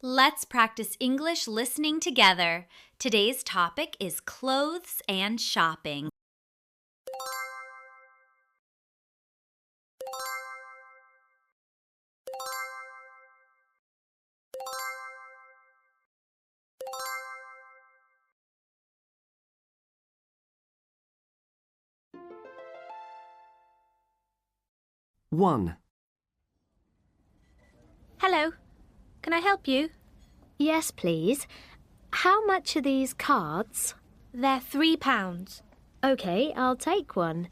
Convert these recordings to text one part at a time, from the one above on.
Let's practice English listening together. Today's topic is clothes and shopping. One. Hello. Can I help you? Yes, please. How much are these cards? They're £3. OK, I'll take one.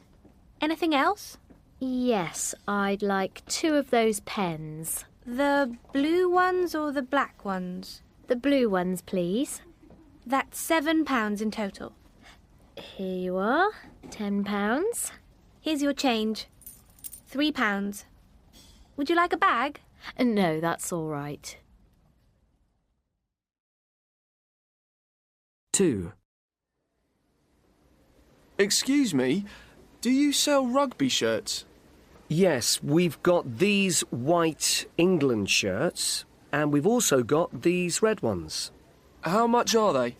Anything else? Yes, I'd like 2 of those pens. The blue ones or the black ones? The blue ones, please. That's £7 in total. Here you are, £10. Here's your change. £3. Would you like a bag? No, that's all right. 2. Excuse me, do you sell rugby shirts? Yes, we've got these white England shirts, and we've also got these red ones. How much are they?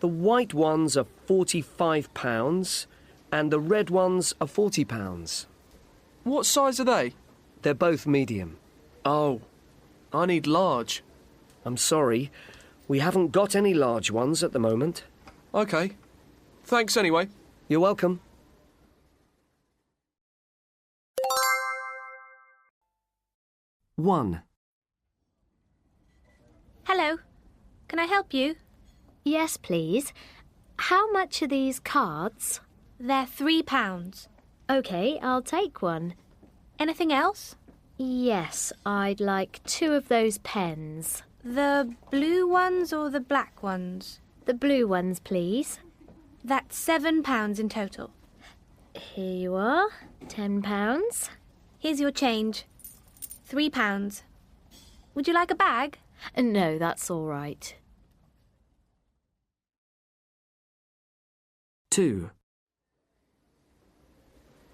The white ones are £45, and the red ones are £40. What size are they? They're both medium. Oh, I need large. I'm sorry, we haven't got any large ones at the moment. OK. Thanks anyway. You're welcome. One. Hello. Can I help you? Yes, please. How much are these cards? They're £3. OK, I'll take one. Anything else? Yes, I'd like 2 of those pens. The blue ones or the black ones? The blue ones, please. That's £7 in total. Here you are, £10. Here's your change. £3. Would you like a bag? No, that's all right. 2.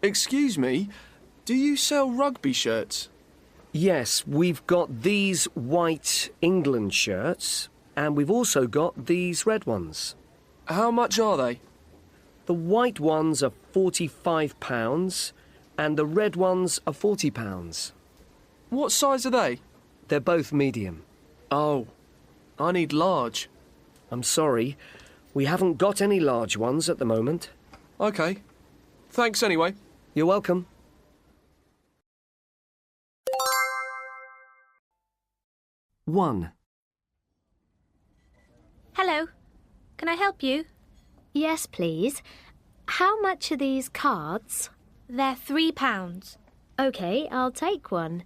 Excuse me, do you sell rugby shirts? Yes, we've got these white England shirts, and we've also got these red ones. How much are they? The white ones are £45, and the red ones are £40. What size are they? They're both medium. Oh, I need large. I'm sorry, we haven't got any large ones at the moment. OK. Thanks anyway. You're welcome. One. Hello. Can I help you? Yes, please. How much are these cards? They're £3. OK, I'll take one.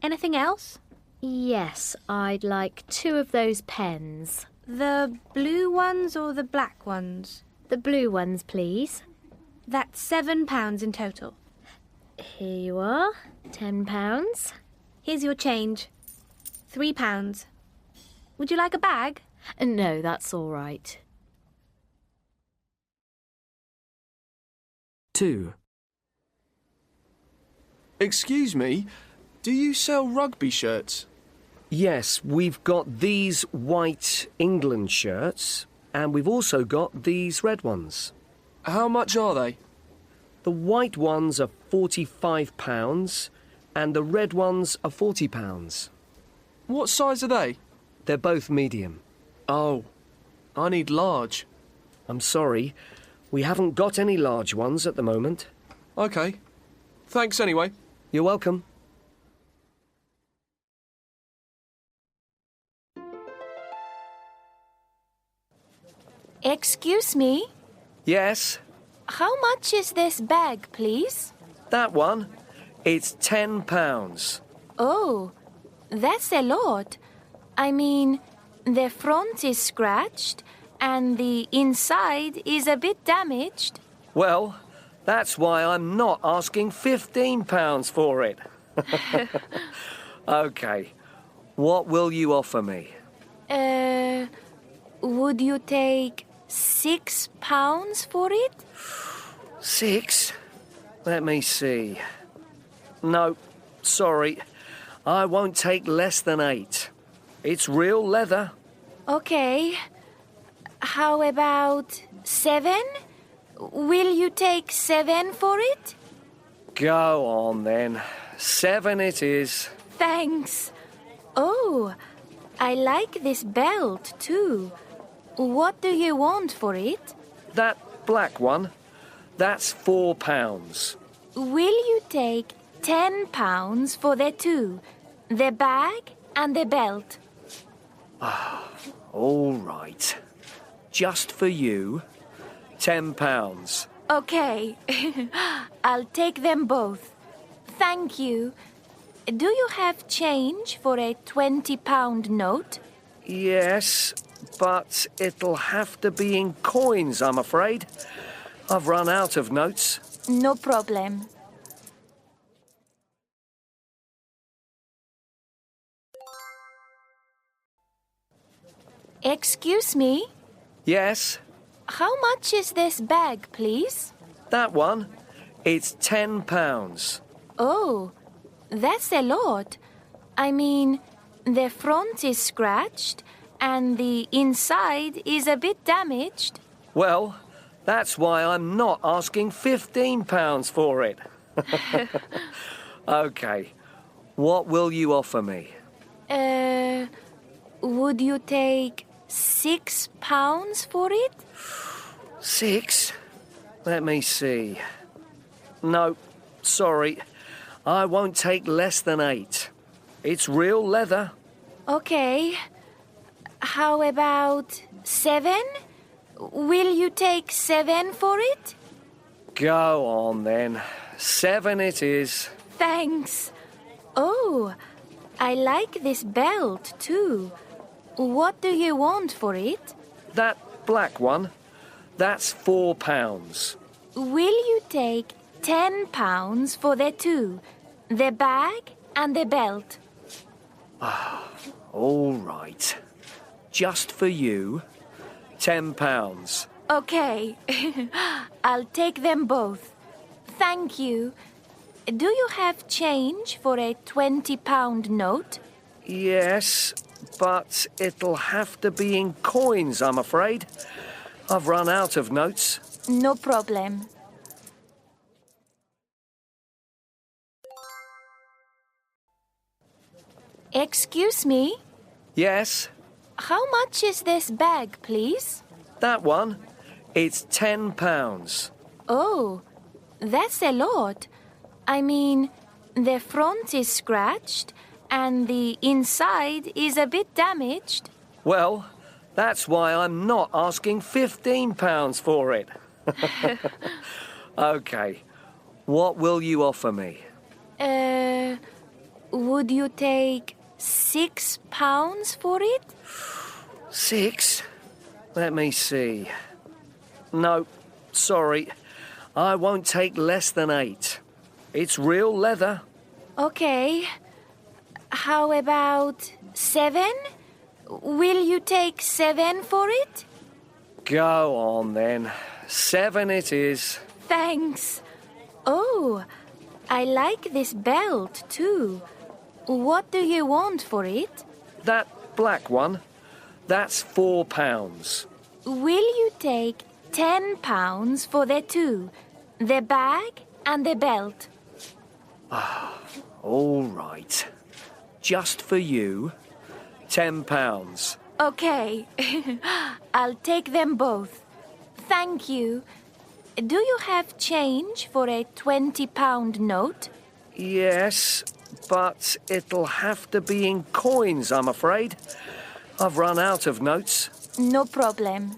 Anything else? Yes, I'd like 2 of those pens. The blue ones or the black ones? The blue ones, please. That's £7 in total. Here you are, £10. Here's your change. £3. Would you like a bag? No, that's all right. 2. Excuse me, do you sell rugby shirts? Yes, we've got these white England shirts, and we've also got these red ones. How much are they? The white ones are £45, and the red ones are £40. What size are they? They're both medium. Oh, I need large. I'm sorry, we haven't got any large ones at the moment. OK. Thanks anyway. You're welcome. Excuse me, Yes, how much is this bag, please? that one. It's £10. Oh, that's a lot. I mean, the front is scratched and the inside is a bit damaged. Well, that's why I'm not asking £15 for it. OK, what will you offer me? Would you take £6 for it? 6? Let me see. No, sorry. I won't take less than 8. It's real leather. Okay. How about 7? Will you take 7 for it? Go on then. 7 it is. Thanks. Oh, I like this belt too. What do you want for it? That black one, that's £4. Will you take £10 for the two? The bag and the belt. All right. Just for you, £10. Okay. I'll take them both. Thank you. Do you have change for a £20 note? Yes, but it'll have to be in coins, I'm afraid. I've run out of notes. No problem. Excuse me? Yes, How much is this bag, please? that one, it's £10. Oh, that's a lot. I mean, the front is scratched and the inside is a bit damaged. Well, that's why I'm not asking £15 for it. OK, what will you offer me? Would you take £6 for it? 6? Let me see. No, sorry. I won't take less than 8. It's real leather. Okay. How about 7? Will you take 7 for it? Go on then. 7 it is. Thanks. Oh, I like this belt too. What do you want for it? That black one, that's £4. Will you take £10 for the two? The bag and the belt. All right. Just for you, £10. Okay. I'll take them both. Thank you. Do you have change for a £20 note? Yes, but it'll have to be in coins, I'm afraid. I've run out of notes. No problem. Excuse me? Yes, How much is this bag, please? that one, it's £10. Oh, that's a lot. I mean, the front is scratched and the inside is a bit damaged. Well, that's why I'm not asking £15 for it. OK, what will you offer me? Would you take £6 for it? 6? Let me see. No, sorry. I won't take less than 8. It's real leather. Okay. How about 7? Will you take 7 for it? Go on then. 7 it is. Thanks. Oh, I like this belt too. What do you want for it? That black one, that's £4. Will you take £10 for the two? The bag and the belt. All right. Just for you, £10. Okay. I'll take them both. Thank you. Do you have change for a £20 note? Yes, but it'll have to be in coins, I'm afraid. I've run out of notes. No problem.